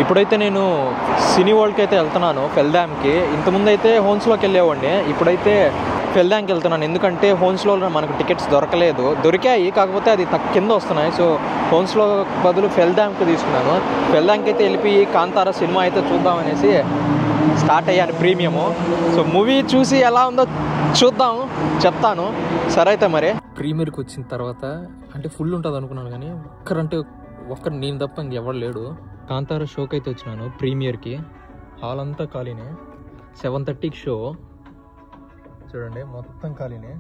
ఇప్పుడైతే నేను సినీ వరల్డ్కి అయితే వెళ్తున్నాను, ఫెల్దామ్కి. ఇంతకుముందు అయితే హోన్స్లోకి వెళ్ళేవాడిని, ఇప్పుడైతే ఫెల్దామ్కి వెళ్తున్నాను. ఎందుకంటే హోన్స్లో మనకు టికెట్స్ దొరకలేదు, దొరికాయి కాకపోతే అది కింద వస్తున్నాయి. సో హోన్స్లో బదులు ఫెల్దామ్కి తీసుకున్నాను. ఫెల్దామ్కి అయితే వెళ్ళిపోయి కాంతారా సినిమా అయితే చూద్దామనేసి స్టార్ట్ అయ్యాను ప్రీమియము. సో మూవీ చూసి ఎలా ఉందో చూద్దాము, చెప్తాను. సరే అయితే మరి ప్రీమియర్కి వచ్చిన తర్వాత అంటే ఫుల్ ఉంటుంది అనుకున్నాను, కానీ ఒక్కరు నేను తప్ప ఇంకెవరు లేడు. కాంతారా షోకి అయితే వచ్చినాను ప్రీమియర్కి. హాల్ అంతా ఖాళీనే. 7:30కి షో. చూడండి మొత్తం ఖాళీనే,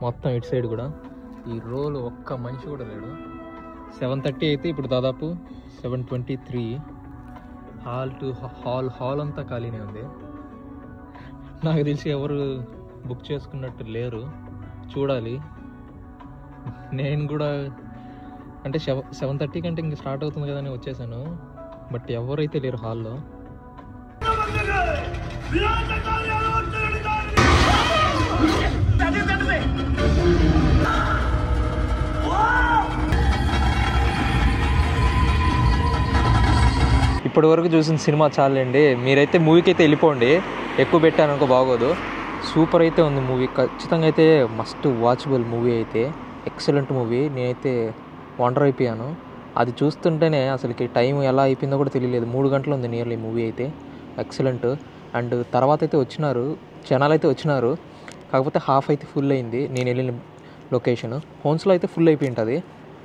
మొత్తం ఇటు సైడ్ కూడా. ఈ రోలు ఒక్క మనిషి కూడా లేడు. 7:30 అయితే ఇప్పుడు దాదాపు 7:23. హాల్ అంతా ఖాళీనే ఉంది. నాకు తెలిసి ఎవరు బుక్ చేసుకున్నట్టు లేరు, చూడాలి. నేను కూడా అంటే 7:30 కంటే ఇంక స్టార్ట్ అవుతుంది కదా అని వచ్చేసాను, బట్ ఎవరైతే లేరు హాల్లో. ఇప్పటి వరకు చూసిన సినిమా చాలండి, మీరైతే మూవీకి అయితే వెళ్ళిపోండి. ఎక్కువ పెట్టాననుకో బాగోదు. సూపర్ అయితే ఉంది మూవీ, ఖచ్చితంగా అయితే మస్ట్ వాచబుల్ మూవీ అయితే. Excellent movie. నేనైతే వండర్ అయిపోయాను. అది చూస్తుంటేనే అసలుకి టైం ఎలా అయిపోయిందో కూడా తెలియలేదు. 3 గంటలు ఉంది నియర్లీ మూవీ అయితే. ఎక్సలెంట్. అండ్ తర్వాత అయితే జనాలు అయితే వచ్చినారు, కాకపోతే హాఫ్ అయితే ఫుల్ అయింది. నేను వెళ్ళిన లొకేషన్ హోన్స్లో అయితే ఫుల్ అయిపోయి ఉంటుంది,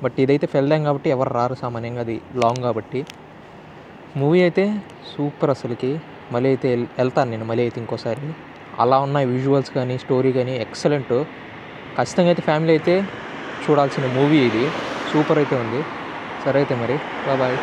బట్ ఇదైతే ఫెల్దాం కాబట్టి ఎవరు రారు సామాన్యంగా, అది లాంగ్ కాబట్టి. మూవీ అయితే సూపర్ అసలుకి. మళ్ళీ అయితే వెళ్తాను నేను మళ్ళీ అయితే ఇంకోసారి. అలా ఉన్నాయి విజువల్స్ కానీ స్టోరీ కానీ ఎక్సలెంట్. ఖచ్చితంగా అయితే ఫ్యామిలీ అయితే చూడాల్సిన మూవీ ఇది. సూపర్ అయితే ఉంది. సరే అయితే మరి బాయ్.